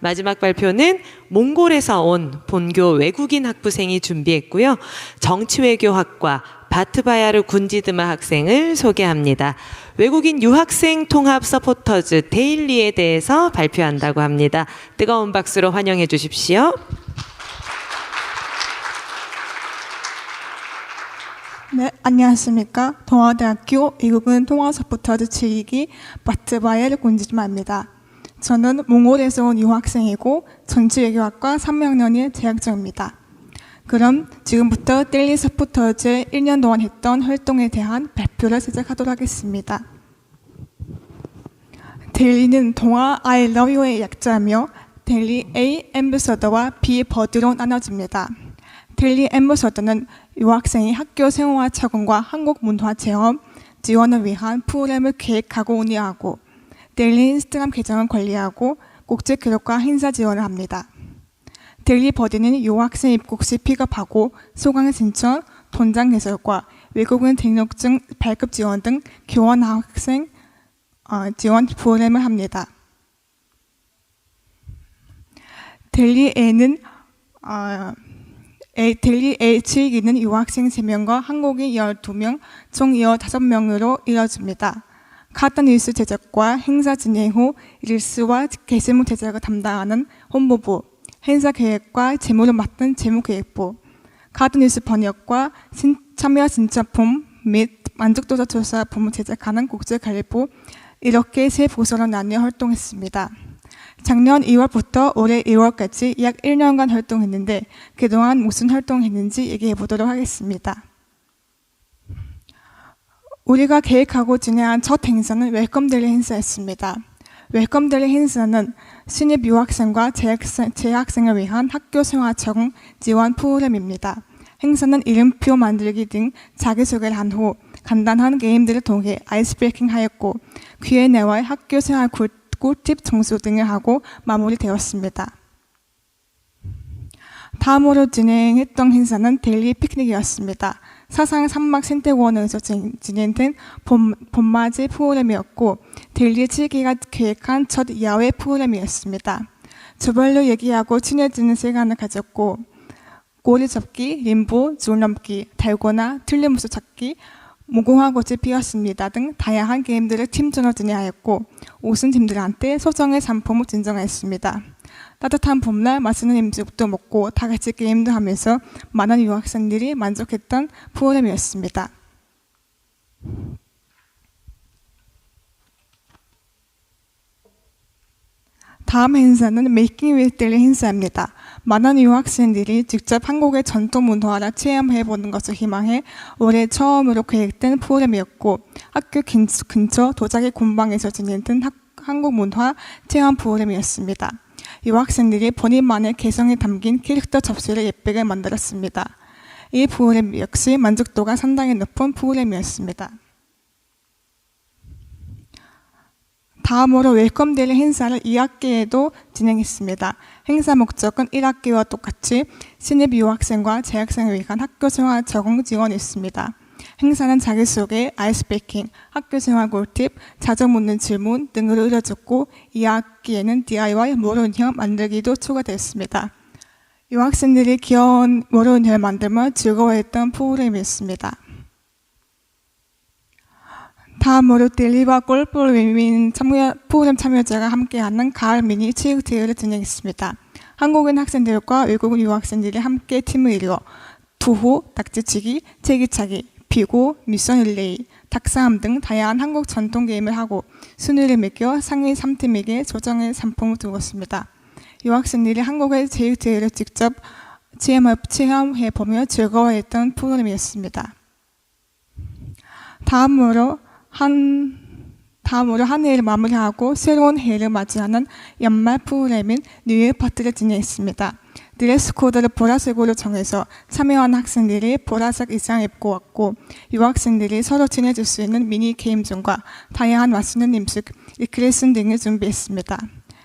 마지막 발표는 몽골에서 온 본교 외국인 학부생이 준비했고요. 정치외교학과 바트바야르 군지드마 학생을 소개합니다. 외국인 유학생 통합 서포터즈 데일리에 대해서 발표한다고 합니다. 뜨거운 박수로 환영해 주십시오. 네, 안녕하십니까. 동아대학교 외국인 통합 서포터즈 7기 바트바야르 군지드마입니다. 저는 몽골에서 온 유학생이고 정치외교학과 3학년의 재학 중입니다. 그럼 지금부터 데일리 서포터즈의 1년 동안 했던 활동에 대한 발표를 시작하도록 하겠습니다. 데일리는 동아 I love you의 약자며 데일리 A 앰버서더와 B 버드로 나눠집니다. 데일리 앰버서더는 유학생이 학교 생활 적응과 한국 문화 체험 지원을 위한 프로그램을 계획하고 운영하고 데일리 인스타그램 계정을 관리하고 국제 교류과 행사 지원을 합니다. 데일리 버디는 유학생 입국 시 픽업하고 소강 신청, 돈장 개설과 외국인 등록증 발급 지원 등 교원 학생 지원 프로그램을 합니다. 데일리 H2기는 유학생 3명과 한국인 12명, 총 15명으로 이뤄집니다. 카드 뉴스 제작과 행사 진행 후 릴스와 게시물 제작을 담당하는 홍보부, 행사 계획과 재무를 맡은 재무계획부, 카드 뉴스 번역과 참여 신청품 및 만족도자 조사 부문 제작하는 국제관리부, 이렇게 세 부서로 나뉘어 활동했습니다. 작년 2월부터 올해 1월까지 약 1년간 활동했는데 그동안 무슨 활동했는지 얘기해 보도록 하겠습니다. 우리가 계획하고 진행한 첫 행사는 웰컴 데일리 행사였습니다. 웰컴 데일리 행사는 신입 유학생과 재학생을 위한 학교 생활 적응 지원 프로그램입니다. 행사는 이름표 만들기 등 자기소개를 한 후 간단한 게임들을 통해 아이스 브레이킹 하였고 Q&A와 학교 생활 꿀팁 정수 등을 하고 마무리되었습니다. 다음으로 진행했던 행사는 데일리 피크닉이었습니다. 사상 산막 생태공원에서 진행된 봄맞이 프로그램이었고 데일리 7기가 계획한 첫 야외 프로그램이었습니다. 조별로 얘기하고 친해지는 시간을 가졌고 꼬리 접기, 림보, 줄넘기, 달고나, 틀림없이 찾기, 무궁화 꽃이 피었습니다 등 다양한 게임들을 팀전으로 진행하였고 우승 팀들한테 소정의 상품을 증정했습니다. 따뜻한 봄날 맛있는 음식도 먹고 다 같이 게임도 하면서 많은 유학생들이 만족했던 프로그램이었습니다. 다음 행사는 메이킹 위드 데일리 행사입니다. 많은 유학생들이 직접 한국의 전통 문화를 체험해보는 것을 희망해 올해 처음으로 계획된 프로그램이었고 학교 근처 도자기 공방에서 진행된 한국 문화 체험 프로그램이었습니다. 유학생들이 본인만의 개성이 담긴 캐릭터 접시를 예쁘게 만들었습니다. 이 프로그램 역시 만족도가 상당히 높은 프로그램이었습니다. 다음으로 웰컴 데일리 행사를 2학기에도 진행했습니다. 행사 목적은 1학기와 똑같이 신입 유학생과 재학생을 위한 학교생활 적응 지원이었습니다. 행사는 자기소개, 아이스 브레이킹, 학교생활 꿀팁, 자주 묻는 질문 등으로 이뤄졌고 2학기에는 DIY 모로인형 만들기도 추가되었습니다. 유학생들이 귀여운 모로인형을 만들며 즐거워했던 프로그램이었습니다. 다음으로 데일리와 골프 윈윈 프로그램 참여자가 함께하는 가을 미니 체육 대회를 진행했습니다. 한국인 학생들과 외국인 유학생들이 함께 팀을 이루어 투호, 낙지치기, 제기차기, 비고, 미션 릴레이, 닭싸움 등 다양한 한국 전통 게임을 하고 순위를 매겨 상위 3팀에게 조정의 상품을 주었습니다. 유학생들이 한국의 체육 대회를 직접 체험해보며 즐거워했던 프로그램이었습니다. 다음으로 한 해를 마무리하고 새로운 해를 맞이하는 연말 프로그램인 뉴이어 파티를 진행했습니다. 드레스 코드를 보라색으로 정해서 참여한 학생들이 보라색 의상을 입고 왔고 유학생들이 서로 친해질 수 있는 미니 게임존과 다양한 맛있는 음식, 리크레이션 등을 준비했습니다.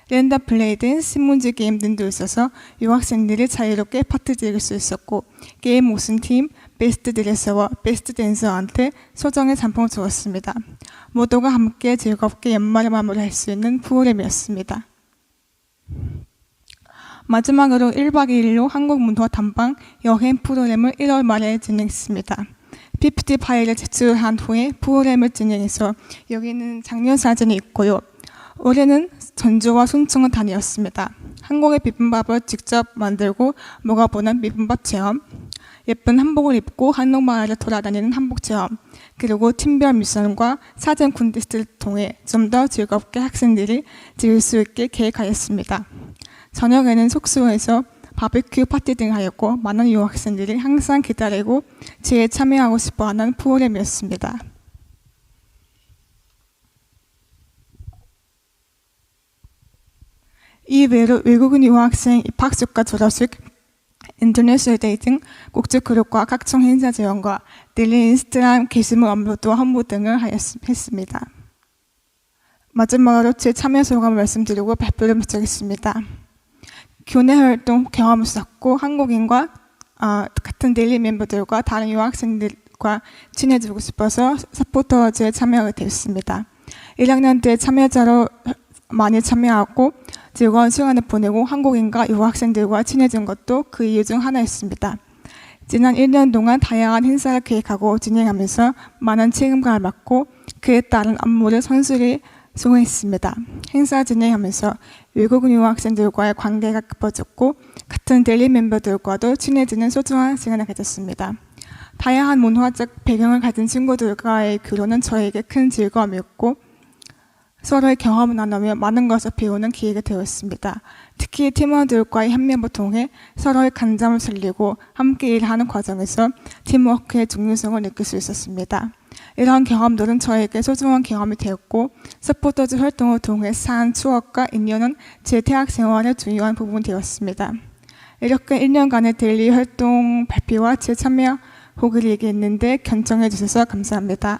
랜덤 플레이 등 신문지 게임 등도 있어서 유학생들이 자유롭게 파티 즐길 수 있었고 게임 우승팀, 베스트 드레서와 베스트 댄서한테 소정의 상품을 주었습니다. 모두가 함께 즐겁게 연말을 마무리할 수 있는 프로그램이었습니다. 마지막으로 1박 2일로 한국문화 탐방 여행 프로그램을 1월 말에 진행했습니다. PPT 파일을 제출한 후에 프로그램을 진행해서 여기는 작년 사진이 있고요. 올해는 전주와 순천을 다녔습니다. 한국의 비빔밥을 직접 만들고 먹어보는 비빔밥 체험, 예쁜 한복을 입고 한옥마을을 돌아다니는 한복 체험, 그리고 팀별 미션과 사진 콘테스트를 통해 좀 더 즐겁게 학생들이 즐길 수 있게 계획하였습니다. 저녁에는 숙소에서 바비큐 파티 등을 하였고 많은 유학생들이 항상 기다리고 제에 참여하고 싶어하는 프로그램이었습니다. 이외로 외국인 유학생 입학식과 졸업식, 인터내셔널 데이 등 국제 교류과 각종 행사 지원과 델리 인스타그램 게시물 업로드와 홍보 등을 했습니다. 마지막으로 제 참여 소감을 말씀드리고 발표를 마치겠습니다. 교내 활동 경험을 쌓고 한국인과 같은 델리 멤버들과 다른 유학생들과 친해지고 싶어서 서포터즈에 참여하게 되었습니다. 1학년 때 참여자로 많이 참여하고 즐거운 시간을 보내고 한국인과 유학생들과 친해진 것도 그 이유 중 하나였습니다. 지난 1년 동안 다양한 행사를 계획하고 진행하면서 많은 책임감을 맡고 그에 따른 업무를 성실히 수행했습니다. 행사 진행하면서 외국인 유학생들과의 관계가 깊어졌고 같은 델리 멤버들과도 친해지는 소중한 시간을 가졌습니다. 다양한 문화적 배경을 가진 친구들과의 교류는 저에게 큰 즐거움이었고 서로의 경험을 나누며 많은 것을 배우는 기회가 되었습니다. 특히 팀원들과의 협력을 통해 서로의 강점을 살리고 함께 일하는 과정에서 팀워크의 중요성을 느낄 수 있었습니다. 이러한 경험들은 저에게 소중한 경험이 되었고 서포터즈 활동을 통해 쌓은 추억과 인연은 제 대학 생활의 중요한 부분이 되었습니다. 이렇게 1년간의 델리 활동 발표와 제 참여 후기를 얘기했는데 경청해 주셔서 감사합니다.